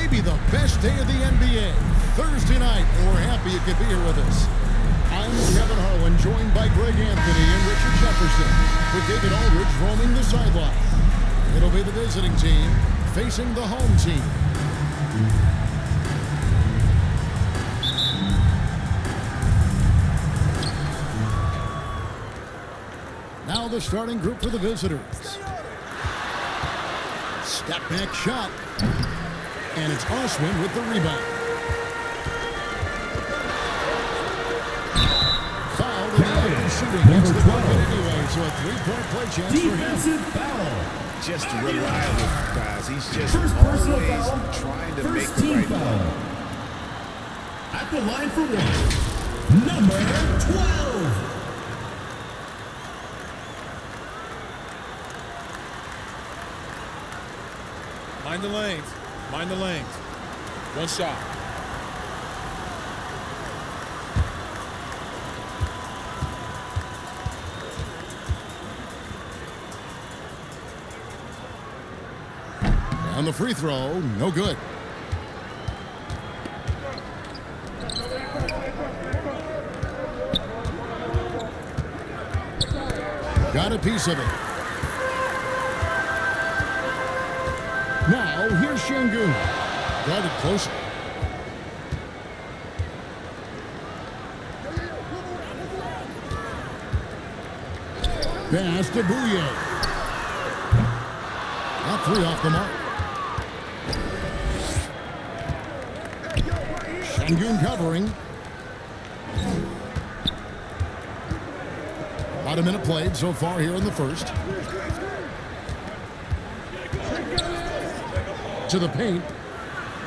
maybe the best day of the NBA. Thursday night, and we're happy you could be here with us. I'm Kevin Harlan, joined by Greg Anthony and Richard Jefferson, with David Aldridge roaming the sideline. It'll be the visiting team facing the home team. Now the starting group for the visitors. Step back shot. And it's Osman with the rebound. Fouled in the act of shooting against the bucket anyway, so a three-point play chance for him. Defensive foul. Just reliable, guys. He's just First always personal foul. trying to First make the team right foul. call. At the line for one, number 12. Mind the lanes. Mind the lanes. One shot. On the free throw, no good. Got a piece of it. Now, here's Şengün. Guarded closer. Pass to Bouye. Not three off the mark. Şengün covering. About a minute played so far here in the first. To the paint.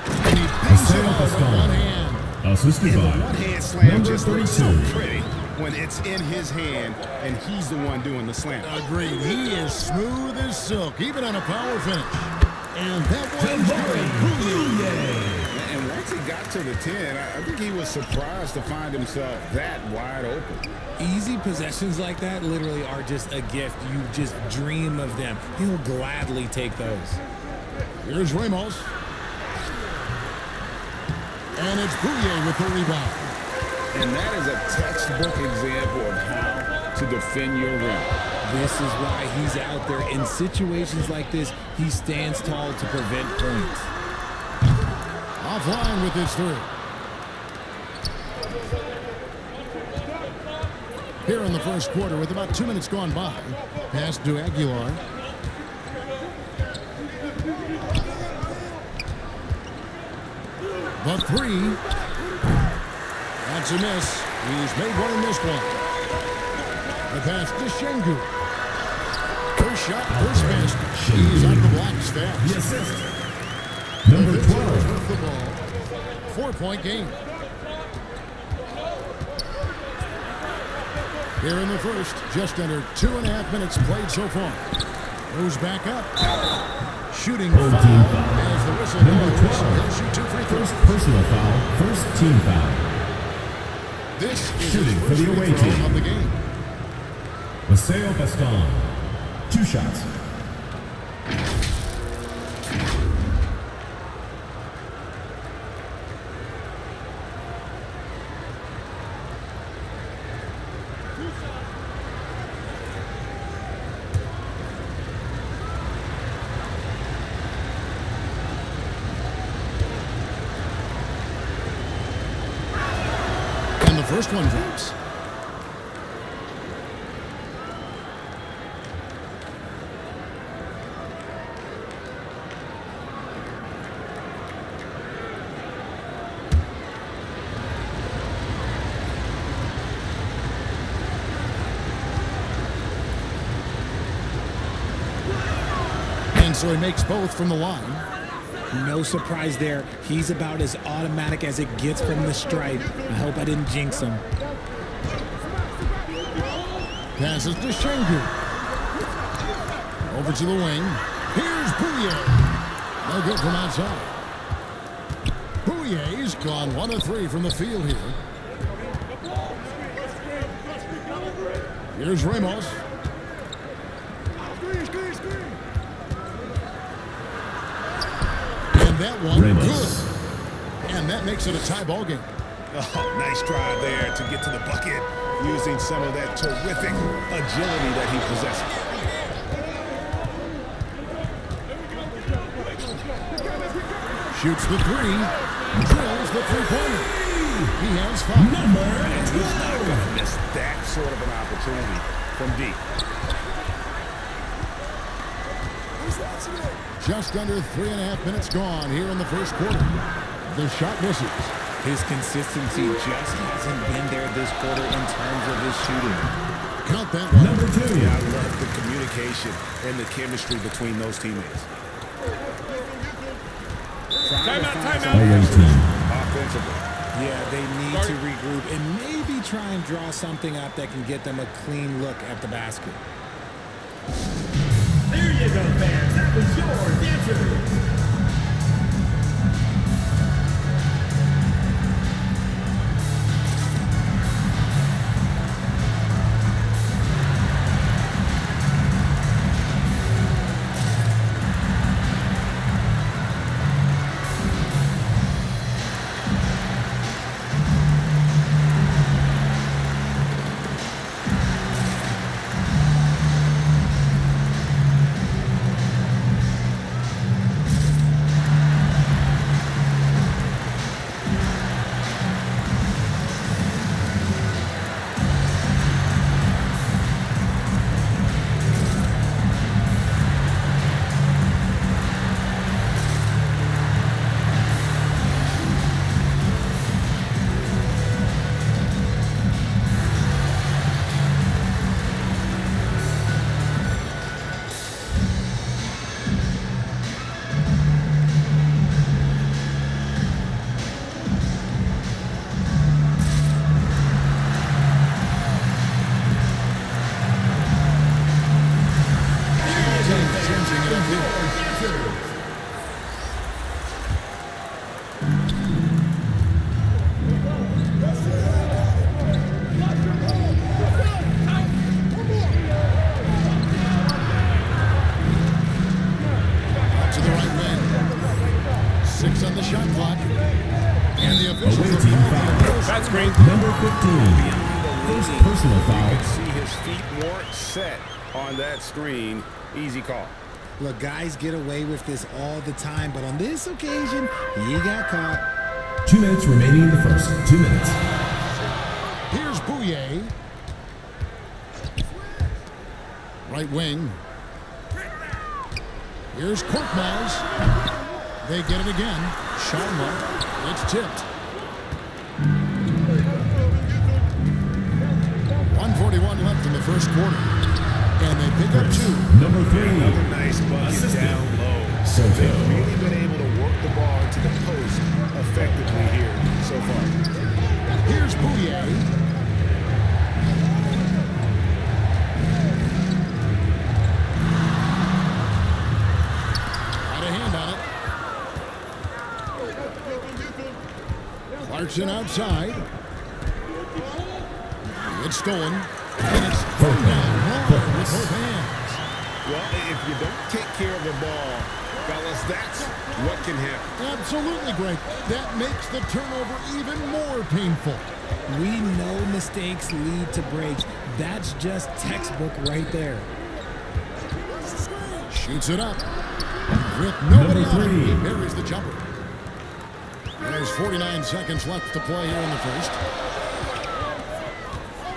And he bangs it off with one hand. Assisted by One-hand slam number just looks so 32. pretty when it's in his hand and he's the one doing the slam. Agreed. He is smooth as silk, even on a power finish. And that one's good. And once he got to the 10, I think he was surprised to find himself that wide open. Easy possessions like that literally are just a gift. You just dream of them. He'll gladly take those. Here's Ramos. And it's Bouye with the rebound. And that is a textbook example of how to defend your rim. This is why he's out there. In situations like this, he stands tall to prevent points. Offline with his three. Here in the first quarter with about 2 minutes gone by. Pass to Aguilar. The three. That's a miss. He's made one and missed one. The pass to Şengün. First shot, first miss. He's out of the blocks fast. The assist. Number 12. The ball. 4-point game. Here in the first, just under 2.5 minutes played so far. Moves back up. Shooting foul. As the whistle Number blows, 12. he'll shoot 2 free throws. First personal foul. First team foul. This is Shooting his for first the free away throw team. of the game. Maceo Baston. 2 shots. And the first one drops. And so he makes both from the line. No surprise there. He's about as automatic as it gets from the stripe. I hope I didn't jinx him. Passes to Şengün. Over to the wing. Here's Bouye. No good from outside. Bouye's gone 1 of 3 from the field here. Here's Ramos. And that one Ramos. good. And that makes it a tie ball game. Oh, nice drive there to get to the bucket using some of that terrific agility that he possesses. Shoots the three. Drills the three-pointer. He has 5. And he's not going to miss that sort of an opportunity from deep. Just under 3.5 minutes gone here in the first quarter. The shot misses. His consistency just hasn't been there this quarter in terms of his shooting. Count that one. Number 2. Yeah, I love the communication and the chemistry between those teammates. Away team. Offensively. Yeah, they need to regroup and maybe try and draw something up that can get them a clean look at the basket. There you go, fans. That was your dancer. Number 15. First personal foul. You can see his feet weren't set on that screen. Easy call. Look, guys get away with this all the time, but on this occasion, he got caught. 2 minutes remaining in the first. 2 minutes. Here's Bouye. Right wing. Here's Korkmaz. They get it again. Sharma. It's tipped. 1:41 left in the first quarter. And they pick up 2. Number 3. Another nice bucket down low. Soto. They've really been able to work the ball into the post effectively here so far. Here's Bouye. Got a hand on it. Clarkson outside. It's stolen. And it's thrown down hard with both hands. Well, if you don't take care of the ball, fellas, that's what can happen. Absolutely, Greg. That makes the turnover even more painful. We know mistakes lead to breaks. That's just textbook right there. Shoots it up. With nobody Number on it, 3. he buries the jumper. And there's 49 seconds left to play here in the first.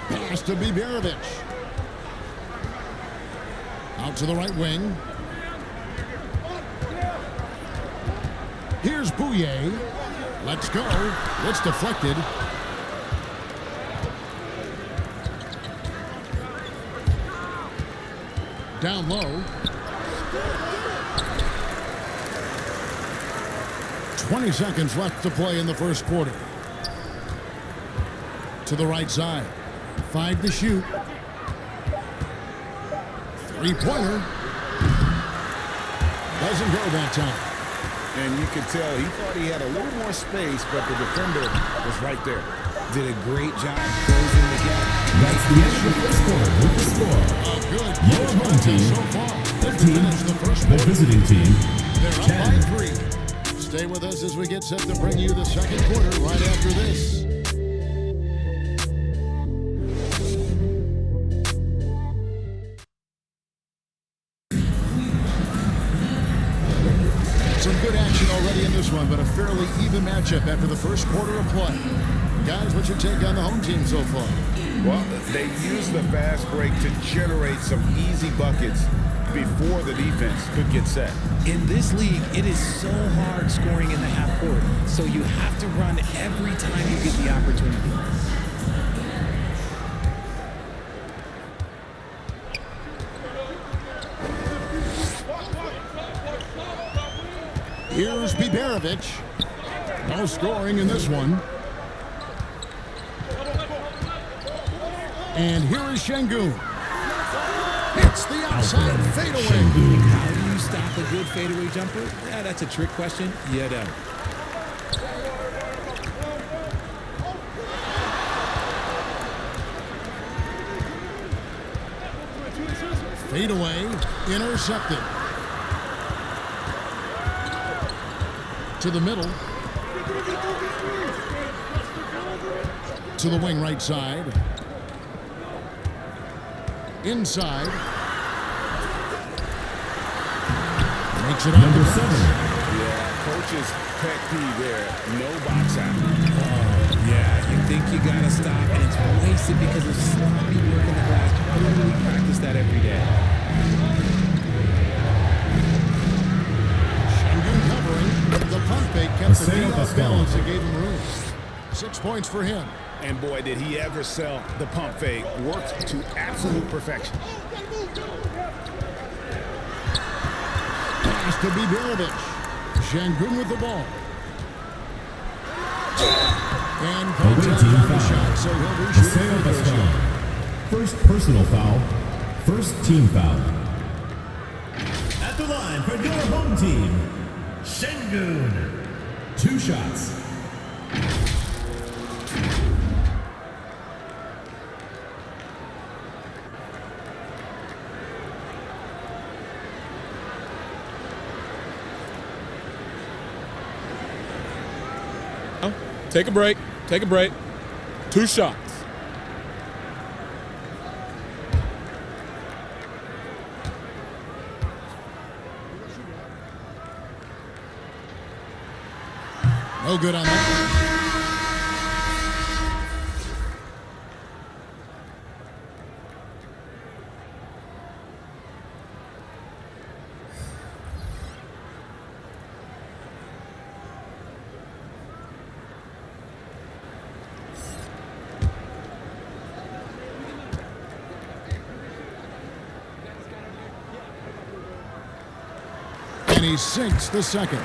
Pass to Biberovic. Out to the right wing. Here's Bouye. Let's go. It's deflected. Down low. 20 seconds left to play in the first quarter. To the right side. 5 to shoot. Three-pointer. Doesn't go that time. And you could tell he thought he had a little more space, but the defender was right there. Did a great job closing the gap. That's the end of the first quarter with the score. A good Your home team, so far. 15. The first The quarter. visiting team, They're up 10. by 3. Stay with us as we get set to bring you the second quarter right after this. Some good action already in this one, but a fairly even matchup after the first quarter of play. Guys, what's your take on the home team so far? Well, they used the fast break to generate some easy buckets before the defense could get set. In this league, it is so hard scoring in the half court, so you have to run every time you get the opportunity. Here's Biberovic. No scoring in this one. And here is Şengün. It's the outside fadeaway. How do you stop a good fadeaway jumper? Yeah, that's a trick question. You don't. Fadeaway intercepted. To the middle. To the wing right side. Inside. Makes it Number on. 7. Yeah, coach's pet peeve there. No box out. Oh, yeah, you think you gotta stop, and it's wasted because of sloppy work in the glass. I literally practice that every day. Şengün covering. The pump fake kept the Paseo D off Pascal. balance and gave him room. 6 points for him. And boy, did he ever sell the pump fake. Worked to absolute perfection. Pass to Biberovic. Şengün with the ball. And Away contact team on the foul. shot, so he'll reshoot Paseo the free throw Pascal. shot. First personal foul. First team foul. At the line for your home team, Şengün. 2 shots. Take a break. Take a break. 2 shots. No good on that. And he sinks the second.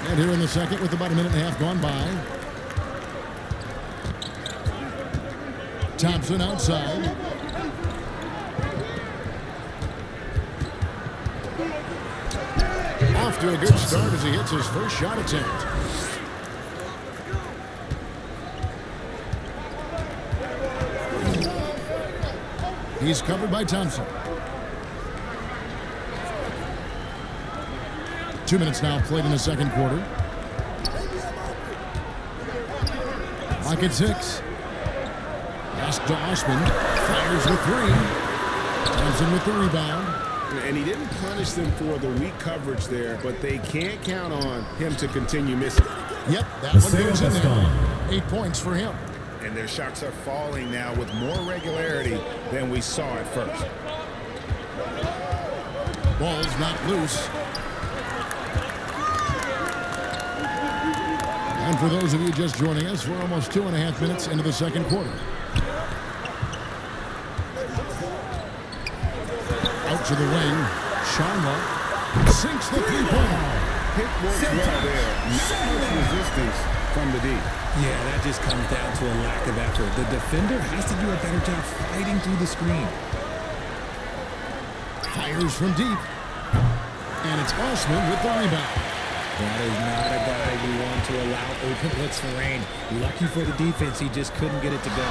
And here in the second with about a minute and a half gone by. Thompson outside. Off to a good start as he hits his first shot attempt. He's covered by Thompson. 2 minutes now played in the second quarter. Lock at 6. Pass to Osman. Fires with 3. Thompson with the rebound. And he didn't punish them for the weak coverage there, but they can't count on him to continue missing. Yep, that one Paseo goes in Pascal. there. 8 points for him. And their shots are falling now with more regularity than we saw at first. Ball's not loose. And for those of you just joining us, we're almost 2.5 minutes into the second quarter. Out to the wing. Sharma sinks the three-pointer. Pick works well there. Not much resistance from the D. Yeah, that just comes down to a lack of effort. The defender has to do a better job fighting through the screen. Fires from deep. And it's Osman with the rebound. That is not a guy you want to allow open looks for rain. Lucky for the defense, he just couldn't get it to go.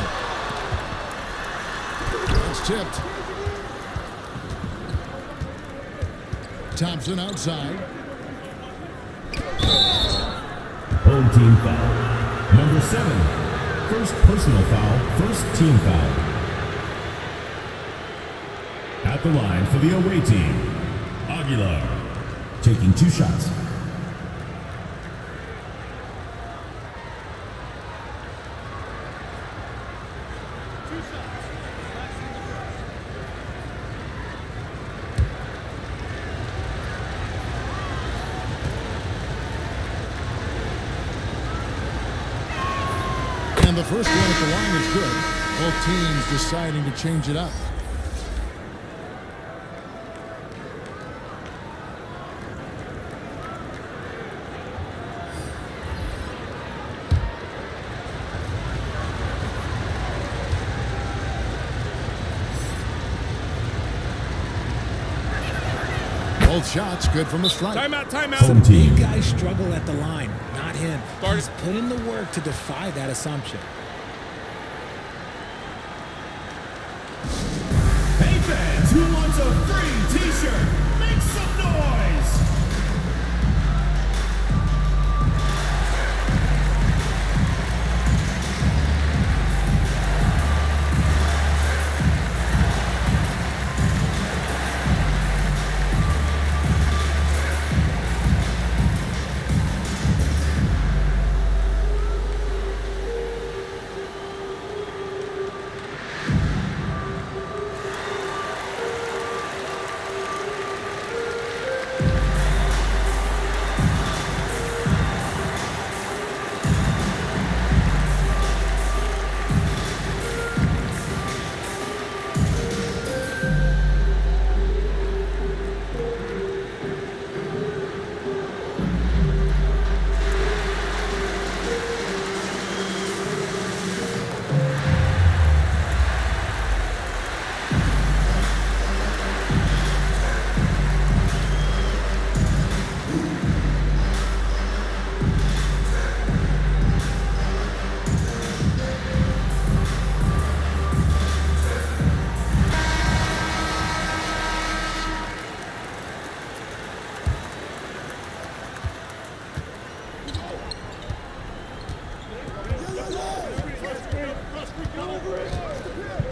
It's tipped. Thompson outside. third team foul. Number 7, first personal foul, first team foul. At the line for the away team, Aguilar, taking 2 shots. And the first one at the line is good. Both teams deciding to change it up. Both shots good from the strike. Timeout, timeout. Home team. Big guys struggle at the line, not him. Start He's it. put in the work to defy that assumption. Hey fans, who wants a free t-shirt? Make some noise!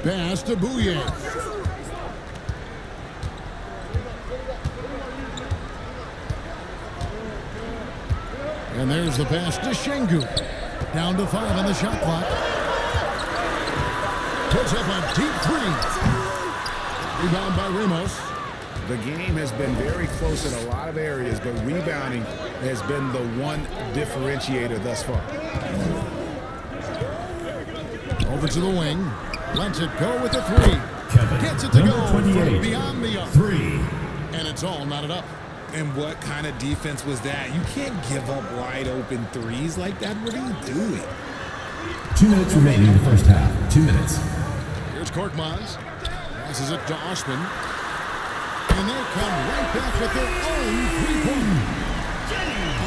Pass to Bouye. And there's the pass to Shengu. Down to 5 on the shot clock. Puts up a deep 3. Rebound by Ramos. The game has been very close in a lot of areas, but rebounding has been the one differentiator thus far. Over to the wing. Lets it go with a 3. Kevin, Gets it to number go from 28, beyond the arc. 3. And it's all knotted up. And what kind of defense was that? You can't give up wide open threes like that. What are you doing? 2 minutes remaining in the first half. 2 minutes. Here's Korkmaz. Passes it to Osman. And they come right back with their own 3-point.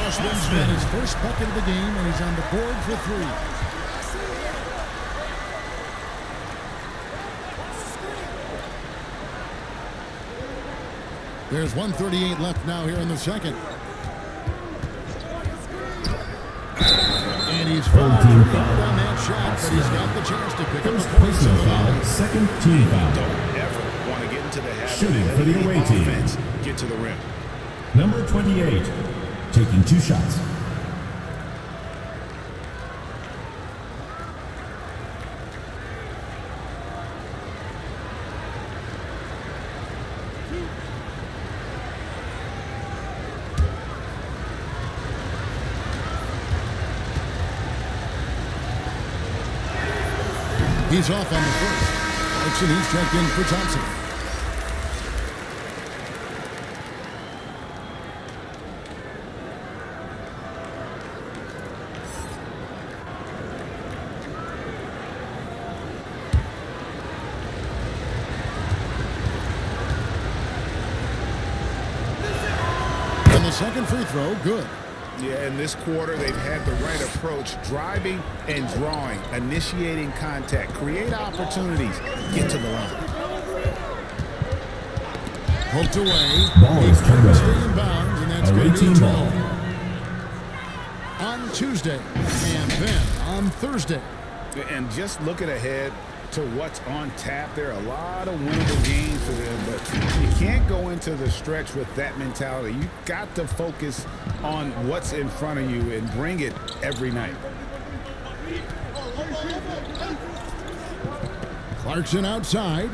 Osman's got his first bucket of the game, and he's on the board for 3. There's 1:38 left now here in the second. And he's fouled on that shot, but he's got the chance to pick up the points. Personal foul, second team foul. Don't ever want to get into the habit Shooting of for the letting away team. offense get to the rim. Number 28, taking 2 shots. He's off on the first. Alex, and he's checked in for Thompson. And the second free throw, good. Yeah, in this quarter, they've had the right approach, driving and drawing, initiating contact, create opportunities, get to the line. Poked away. Ball is turned Stay over. in bounds, and that's Away going to be team a ball. turnover. On Tuesday and then on Thursday. And just looking ahead to what's on tap, there are a lot of winnable games for them, but you can't go into the stretch with that mentality. You've got to focus on what's in front of you and bring it every night. Clarkson outside.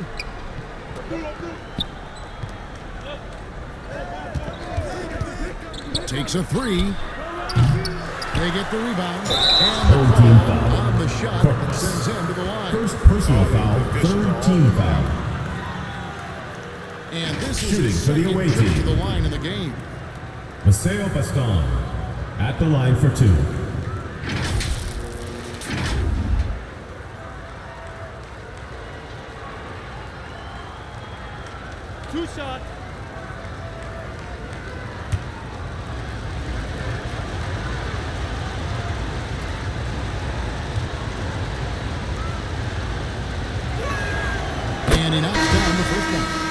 Takes a three. They get the rebound. And the foul on the shot that sends him to the line. First personal foul, third team foul. And this is Shooting his for the second away trip team. to the line in the game. Maceo Baston at the line for two. Two shot. And he knocks down the first one.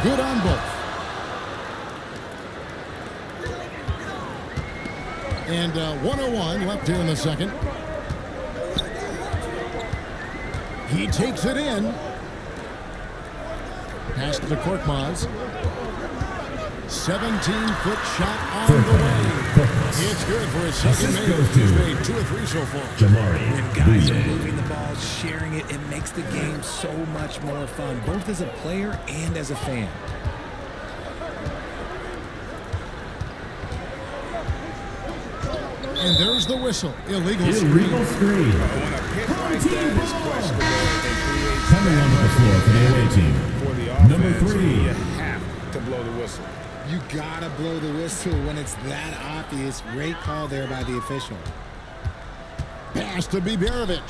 Good on both. And 1:01 left here in the second. He takes it in. Pass to Korkmaz. 17-foot shot on the way. It's good for his second Assist made. goes to He's made 2 or 3 so far. Jamari When guys are Bouye. moving the ball, sharing it, it makes the game so much more fun, both as a player and as a fan. And there's the whistle. Illegal Illegal screen. screen. When a pick like that is questionable, it creates Coming onto the floor for the away team. for the offense. Number 3. You have to blow the whistle. You gotta blow the whistle when it's that obvious. Great call there by the official. Pass to Biberovic.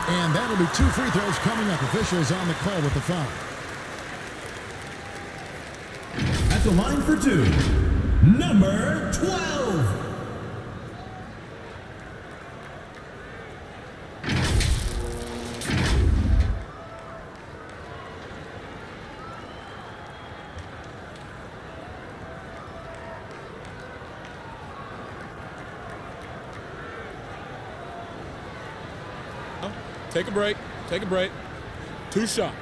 And that'll be 2 free throws coming up. Officials on the call with the foul. At the line for two, number 12. Take a break. Take a break. 2 shots.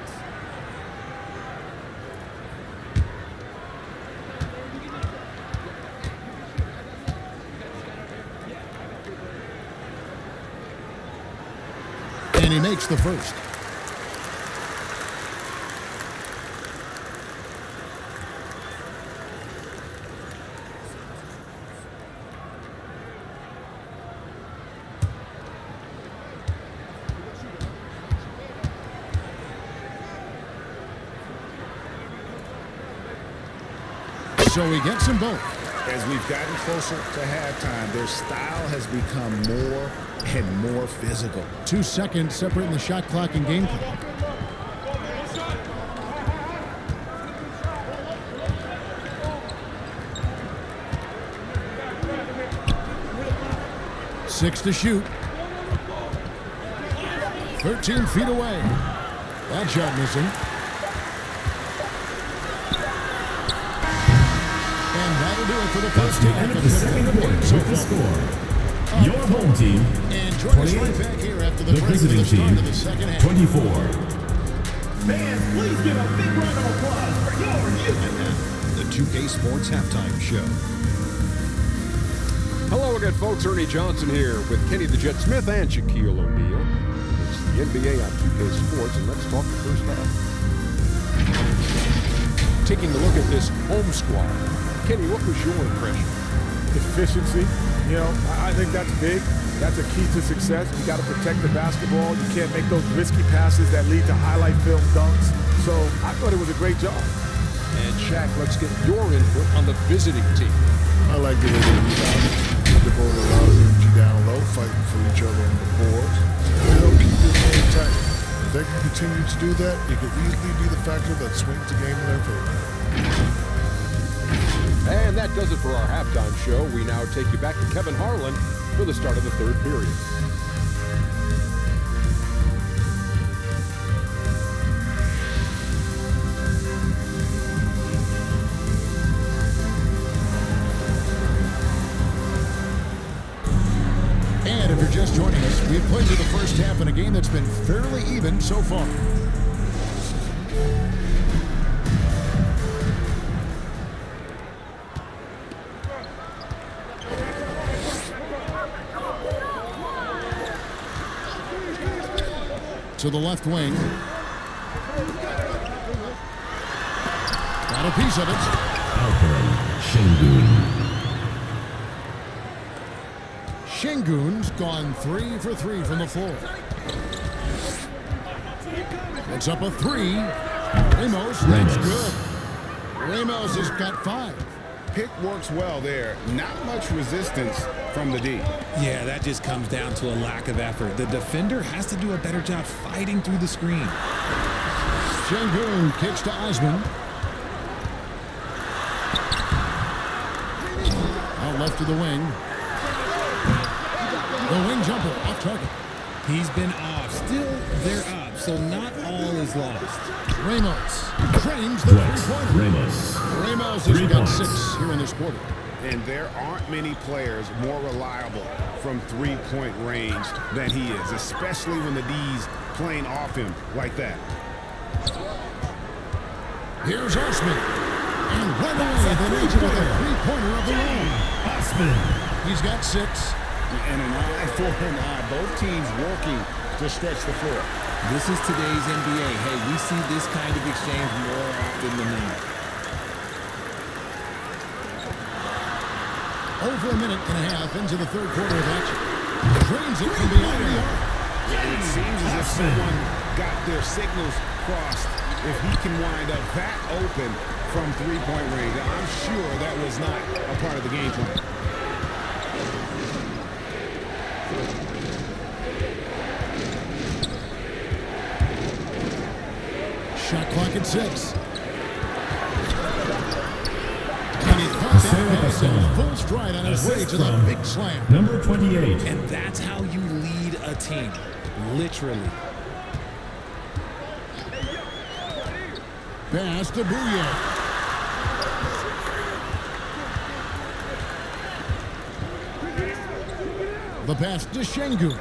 And he makes the first. So he gets them both. As we've gotten closer to halftime, their style has become more and more physical. 2 seconds separating the shot clock and game clock. Six to shoot. 13 feet away. That shot missing. And that'll do it for the first The half end of the second quarter with the score. Your home team, And join us 28. right back here after the The break for visiting the start team, of the second half. 24. Fans, please give a big round of applause for your Houston. The 2K Sports Halftime Show. Hello again, folks. Ernie Johnson here with Kenny the Jet Smith and Shaquille O'Neal. It's the NBA on 2K Sports, and let's talk the first half. Taking a look at this home squad. Kenny, what was your impression? Efficiency, I think that's big. That's a key to success. You got to protect the basketball. You can't make those risky passes that lead to highlight film dunks. So I thought it was a great job. And Shaq, let's get your input on the visiting team. I like the way they rebounded. They brought a lot of energy down low, fighting for each other on the boards. They'll keep this game tight. If they can continue to do that, it could easily be the factor that swings the game in their favor. And that does it for our halftime show. We now take you back to Kevin Harlan for the start of the third period. And if you're just joining us, we've played through the first half in a game that's been fairly even so far. To the left wing. Got a piece of it. Şengün's gone 3 for 3 from the floor. It's up a 3. Ramos, that's good. Ramos has got 5. Pick works well there. Not much resistance from the D. Yeah, that just comes down to a lack of effort. The defender has to do a better job fighting through the screen. Şengün kicks to Osman. Out left to the wing. The wing jumper off target. He's been off. Still, they're up, so not all is lost. Ramos trains the three-pointer. Ramos has got 6 here in this quarter. And there aren't many players more reliable from three-point range than he is, especially when the D's playing off him like that. Here's Osman. And right away, they lead you with a three-pointer of their own. Osman. He's got 6. And an eye for an eye. Both teams working to stretch the floor. This is today's NBA. Hey, we see this kind of exchange more often than not. Over a minute and a half into the third quarter of action. Drains it from beyond the arc. It seems as if someone got their signals crossed. If he can wind up that open from three-point range, I'm sure that was not a part of the game plan. Shot clock at 6. And he caught that pass in full stride on his way to the big slam. Number 28. And that's how you lead a team. Literally. Pass to Bouye. The pass to Şengün.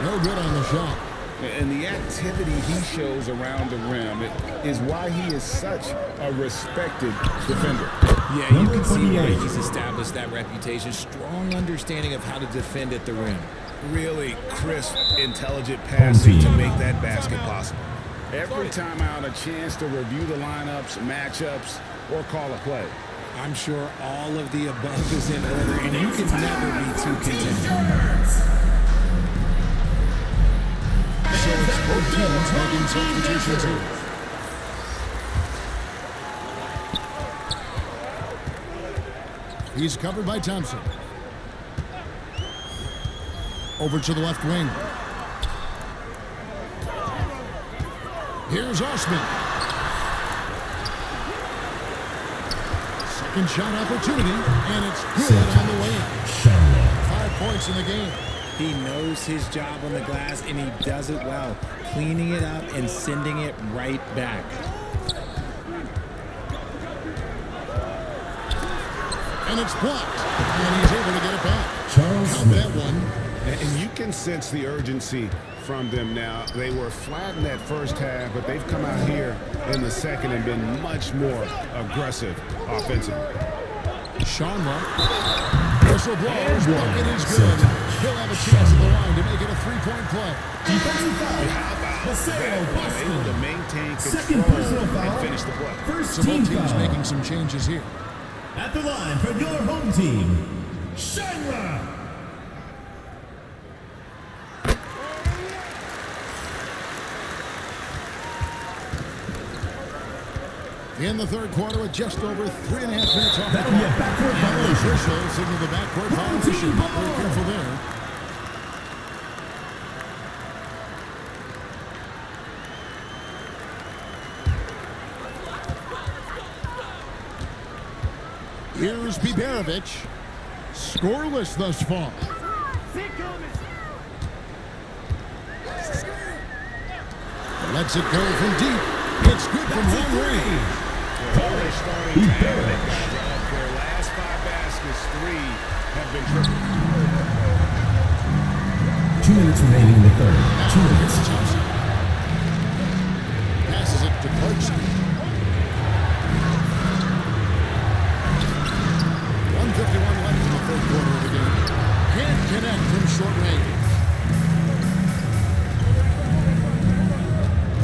No good on the shot. And the activity he shows around the rim is why he is such a respected defender. Yeah, you can see why he's established that reputation. Strong understanding of how to defend at the rim. Really crisp, intelligent passing to make that basket possible. Every time out, a chance to review the lineups, matchups, or call a play. I'm sure all of the above is in order, and you can never be too content. So it's both teams making substitutions here. He's covered by Thompson. Over to the left wing. Here's Osman. Second shot opportunity, and it's good on the way. 5 points in the game. He knows his job on the glass, and he does it well, cleaning it up and sending it right back. And it's blocked, and he's able to get it back. Count that one. And you can sense the urgency from them now. They were flat in that first half, but they've come out here in the second and been much more aggressive offensively. Shanla. Whistle blows, bucket is good. He'll have a chance at the line to make it a three-point play. Defensive foul. Able to maintain control and finish the play. First So team both teams foul. making some changes here. At the line for your home team, Ginebra. In the third quarter with just over 3.5 minutes off the That'll be a clock. backward And the violation. official signal the backward violation. Very careful there. Here's Biberovic. Scoreless thus far. Lets it go from deep. It's good from long range. Their last 5 baskets, 3 have been triple. 2 minutes remaining in the third. 2 minutes. Passes it to Clarkson. 1:51 left in the third quarter of the game. Can't connect from short range.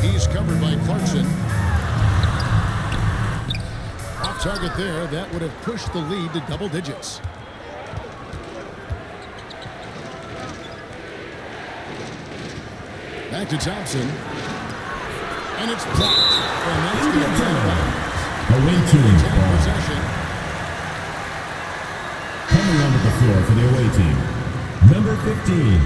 He's covered by Clarkson. Off target there. That would have pushed the lead to double digits. Back to Thompson. And it's blocked. And that's going to be out of bounds. Away team. Possession. Coming onto the floor for the away team. Number 15.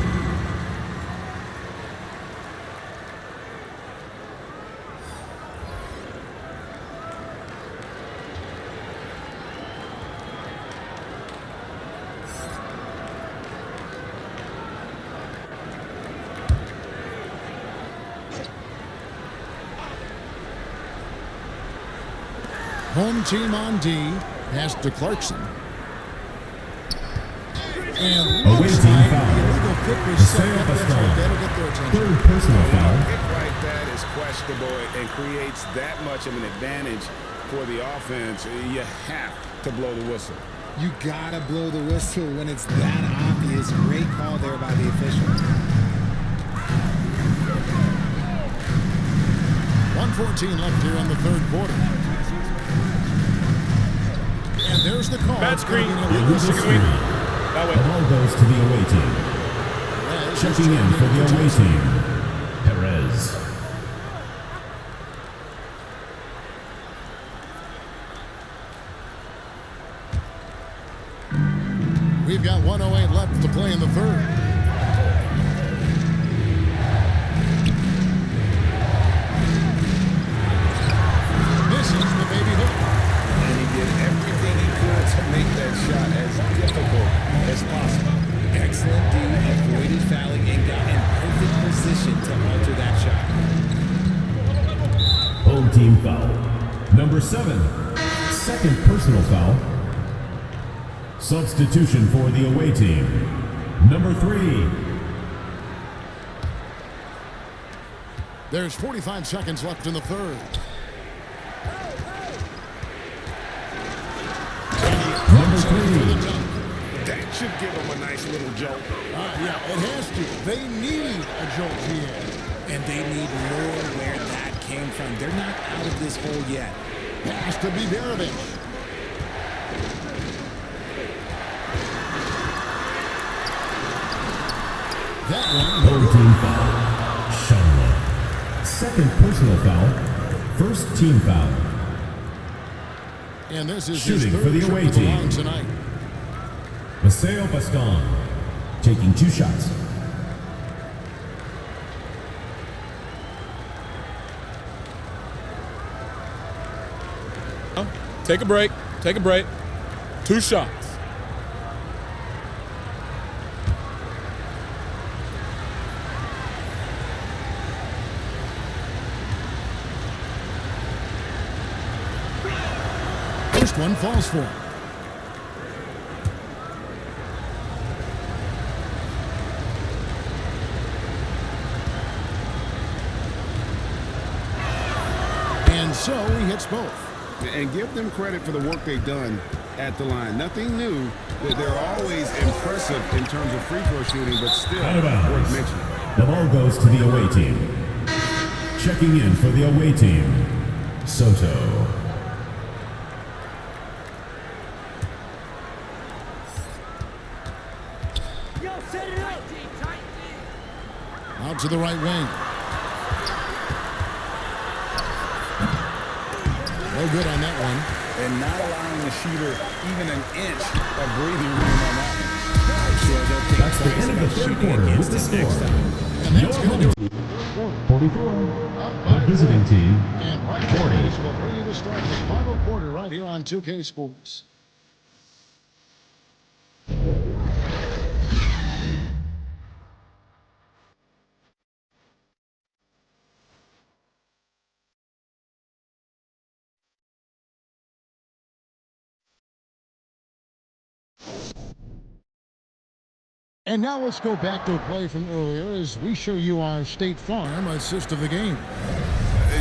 Home team on D. Pass to Clarkson. And Away looks team like foul. the illegal pick was set up. That's Foul. right. That'll get their attention. Third personal foul. A pick like that is questionable and creates that much of an advantage for the offense. You have to blow the whistle. You gotta blow the whistle when it's that obvious. Great call there by the official. 1:14 left here in the third quarter. And there's the call. Bad screen. Illegal Screen. That The way. ball goes to the away team. Perez Checking in for the away team. Perez. We've got 1:08 left to play in the third. Misses the baby hook. And he did everything he could to make that shot as difficult as possible. Excellent D. Avoided fouling and got in perfect position to alter that shot. Home team foul. Number 7. Second personal foul. Substitution for the away team. Number 3. There's 45 seconds left in the third. Number 3. That should give him a nice little jolt. Yeah, it has to. They need a jolt here. And they need more where that came from. They're not out of this hole yet. Pass to Biberovic. That one. Home team foul. Shanla. Second personal foul. First team foul. And this is Shooting his for third the away trip to the team. line tonight. Maceo Bascon. Taking 2 shots. Take a break. Take a break. 2 shots. First one falls for him. And so he hits both. And give them credit for the work they've done at the line. Nothing new. They're always impressive in terms of free throw shooting, but still Out of bounds. worth mentioning. The ball goes to the away team. Checking in for the away team. Soto. Out to the right wing. No good on that one. And not allowing the shooter even an inch of breathing room on that one. I'm sure they'll think That's the twice end of the about third shooting quarter against with the them next score. time. And that's going to do it. 44. The visiting team. And right 40. now, we'll bring you the start of the final quarter right here on 2K Sports. And now let's go back to a play from earlier as we show you our State Farm assist of the game.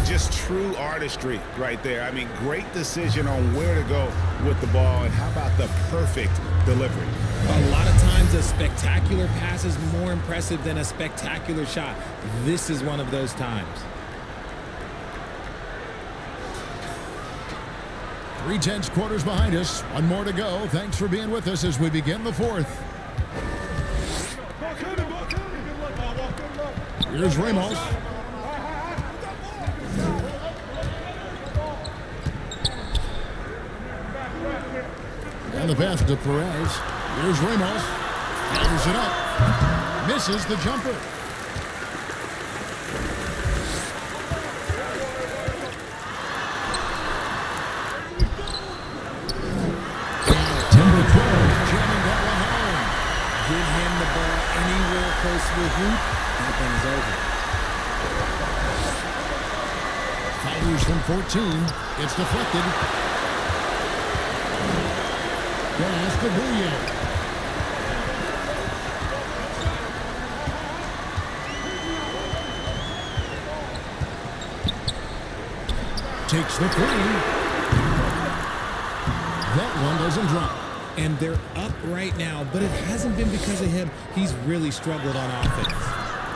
Just true artistry right there. I mean, great decision on where to go with the ball, and how about the perfect delivery? A lot of times a spectacular pass is more impressive than a spectacular shot. This is one of those times. 3/10 quarters behind us. One more to go. Thanks for being with us as we begin the fourth. Here's Ramos. And the pass to Perez. Here's Ramos. Fires it up. Misses the jumper. Number 12. Jamming that one home. Give him the ball anywhere close to the hoop, that thing is over. Fires from 14. It's deflected. Pass to Bouye. Takes the three. That one doesn't drop. And they're up right now, but it hasn't been because of him. He's really struggled on offense.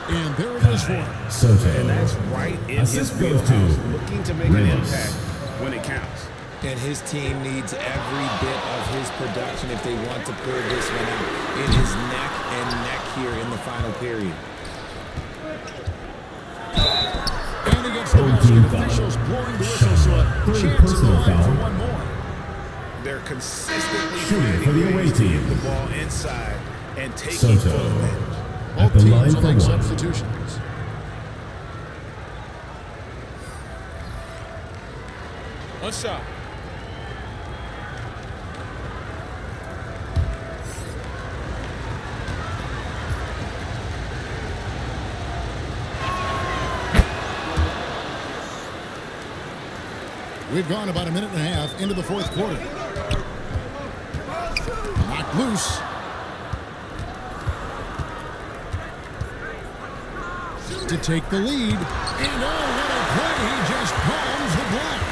And there it is for him. Soto. And that's right in his Assist goes to wheelhouse, looking to make an Ramos. impact when it counts. And his team needs every bit of his production if they want to pull this one out. It is neck and neck here in the final period. And he gets the basket. Officials blowing the whistle, so a chance at the line for one more. They're consistently Shooting for the finding away ways to team. get the ball inside and taking Soto. full advantage. At Both the line teams for will make one. substitutions. One shot. We've gone about a minute and a half into the fourth quarter. Knocked loose. To take the lead. And oh, what a play. He just palms the block.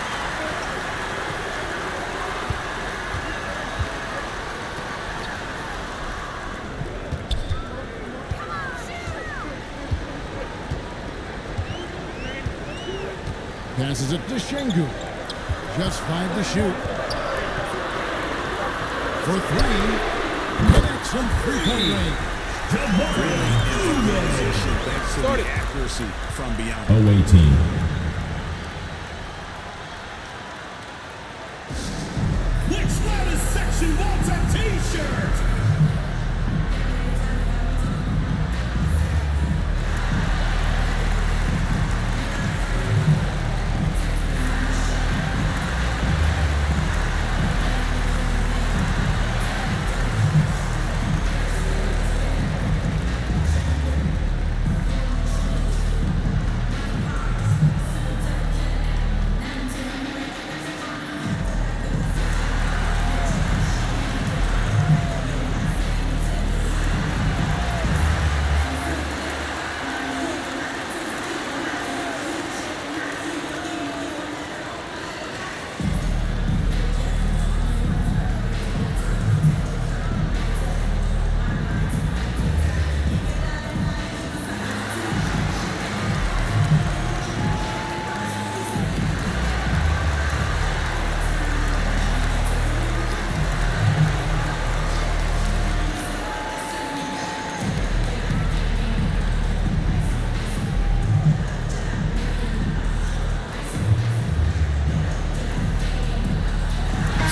Passes it to Şengün. Just 5 to shoot. For 3. Connects from 3-point range. Thanks to the accuracy from beyond. Away team. Which loudest section wants a t-shirt?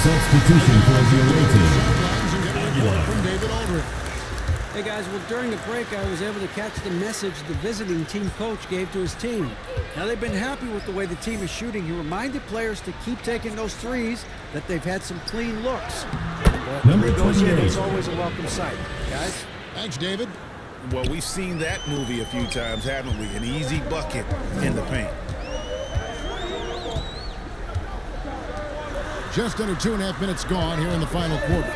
Substitution for the away team. From David Aldridge. Hey guys, well during the break I was able to catch the message the visiting team coach gave to his team. Now they've been happy with the way the team is shooting. He reminded players to keep taking those threes, that they've had some clean looks. But Number when he goes in, 28. it's always a welcome sight. Guys? Thanks, David. Well, we've seen that movie a few times, haven't we? An easy bucket in the paint. Just under 2.5 minutes gone here in the final quarter.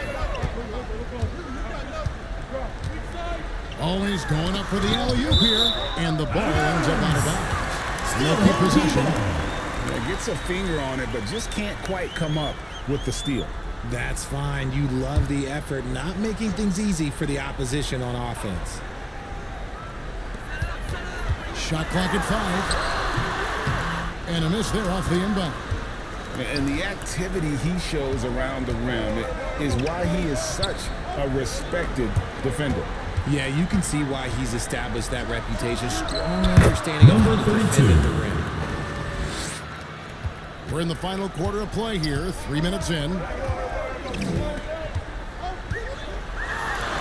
Always going up for the alley-oop here, and the ball ends up out of bounds. They'll keep possession. Yeah, gets a finger on it, but just can't quite come up with the steal. That's fine. You love the effort, not making things easy for the opposition on offense. Shot clock at 5. And a miss there off the inbound. And the activity he shows around the rim is why he is such a respected defender. Yeah, you can see why he's established that reputation. Strong understanding of how to defend at the rim. We're in the final quarter of play here, 3 minutes in.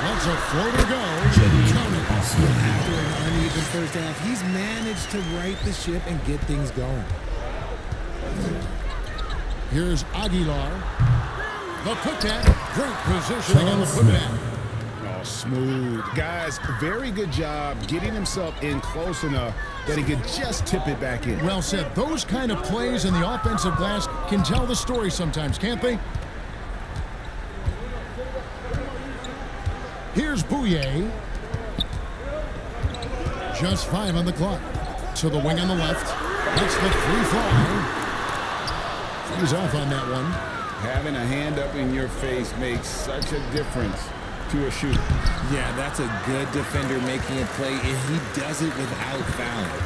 Let's a floater go. After an uneven first half, he's managed to right the ship and get things going. Here's Aguilar. The putback. Great positioning on the putback. Oh, smooth. Guys, very good job getting himself in close enough that he could just tip it back in. Well said. Those kind of plays in the offensive glass can tell the story sometimes, can't they? Here's Bouye. Just 5 on the clock. To the wing on the left. That's the free throw. He's off on that one. Having a hand up in your face makes such a difference to a shooter. Yeah, that's a good defender making a play, and he does it without fouling.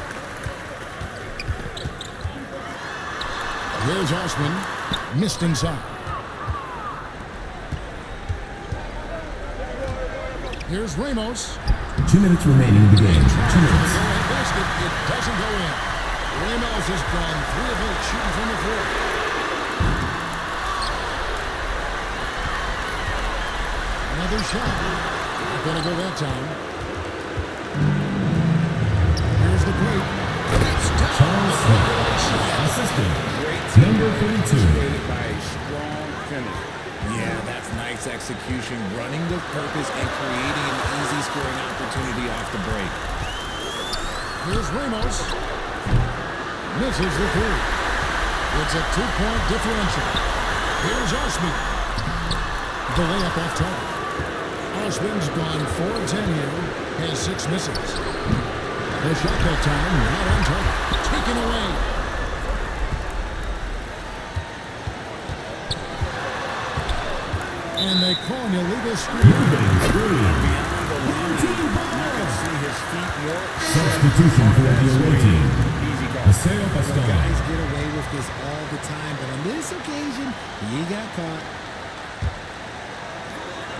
Here's Osman. Missed inside. Here's Ramos. 2 minutes remaining in the game. 2 minutes. Basket, it doesn't go in. Ramos has gone 3 of 8 shooting from the floor. Another shot. Not gonna go that time. Here's the break. Charles Smith, assistant. Number 32. By a strong finish. Yeah, that's nice execution, running with purpose and creating an easy scoring opportunity off the break. Here's Ramos. Misses the 3. It's a 2-point differential. Here's Osman. The layup off target. Osman's gone 4 of 10 here. Has 6 misses. The shot that time not on target. Taken away. And they call an illegal screen. You can see his feet more. Substitution for the away team. Easy call. Guys get away with this all the time, but on this occasion, he got caught.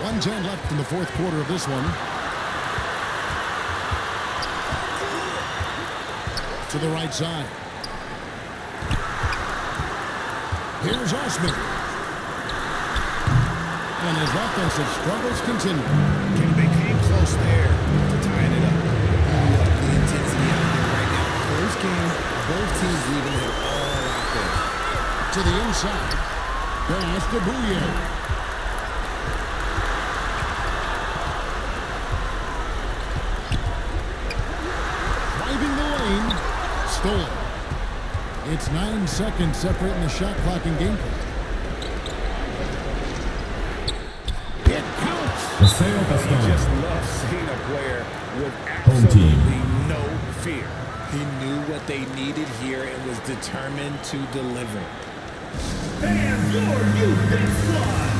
1:10 left in the 4th quarter of this one. To the right side. Here's Osman. And his offensive struggles continue. They came close there to tying it up. The intensity out there right now. Close game. Both teams leaving it all out there. To the inside. Pass to Bouye. Driving the lane. Stolen. It's 9 seconds separating the shot clock and game clock. It counts. He just loves seeing a player with absolutely no fear. He knew what they needed here and was determined to deliver. And your youth next squad.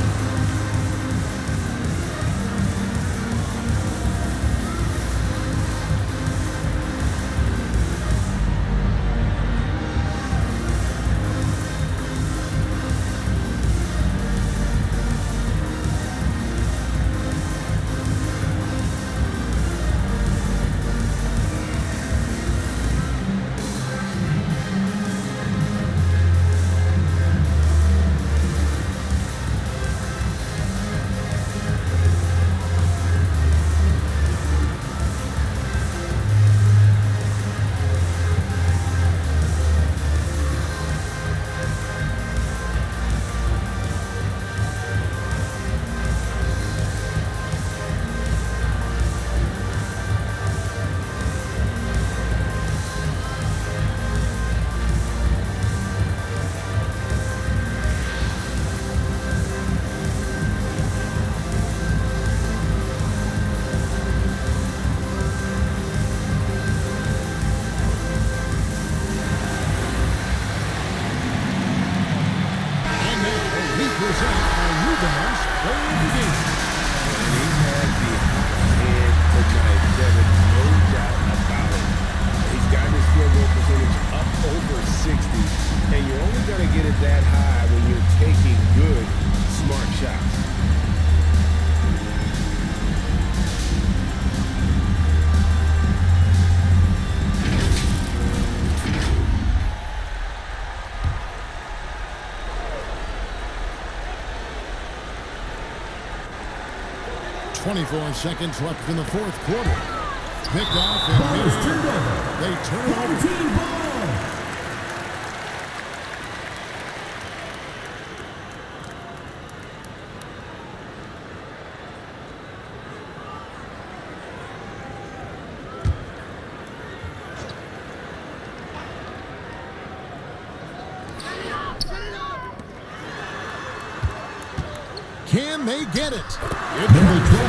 24 seconds left in the fourth quarter. Picked off and Ball is turned over. they turn it over. Team ball. Can they get it? Number 12.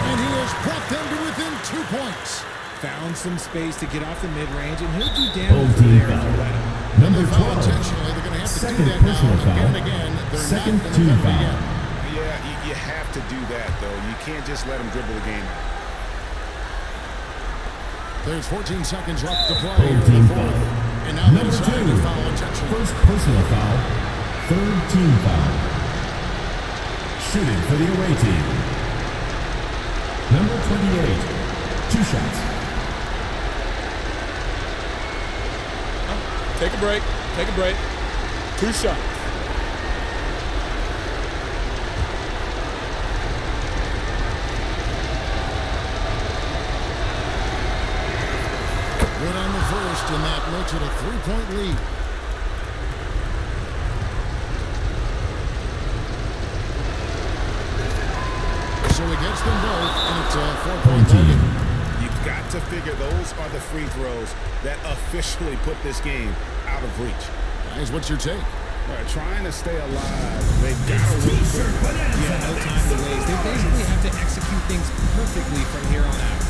And he has brought them to within 2 points. Found some space to get off the mid-range, and he'll do Home damage team there if foul. you let him. Number They foul 12. intentionally. They're going to have to Second do that now personal foul. again and again. They're Second not going to team let them foul. again. Yeah, you have to do that, though. You can't just let them dribble the game out. There's 14 seconds left to play Home here in team the fourth. foul. And now they Number decide 2. to foul intentionally. First personal foul. Third team foul. Shooting for the away team. Number 28. 2 shots. Take a break. Take a break. 2 shots. Good on the first, and that makes it a 3-point lead. So he gets them both, and it's a 4-point lead. You've got to figure those are the free throws that officially put this game out of reach. Guys, what's your take? Trying to stay alive. They've got to win. Yeah, no time to waste. They basically have to execute things perfectly from here on out.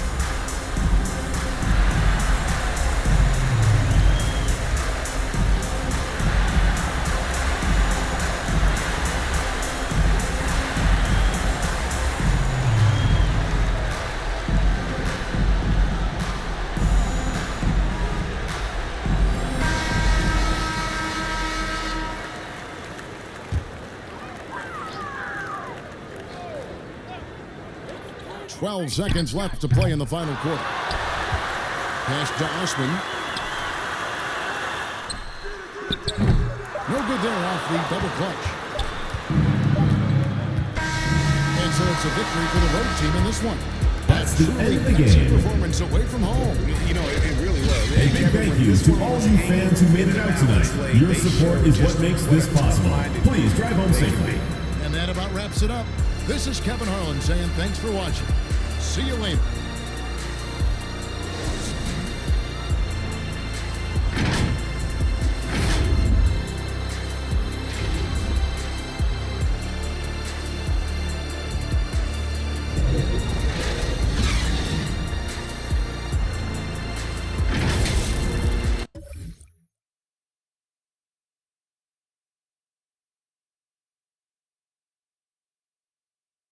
Twelve seconds left to play in the final quarter. Pass to Osman. No good there off the double clutch. And so it's a victory for the road team in this one. That's the end of the game. Performance away from home. You know, it really was. A big thank you to all you fans who made it out tonight. Your support is what makes this possible. Please drive home safely. And that about wraps it up. This is Kevin Harlan saying thanks for watching. See you later.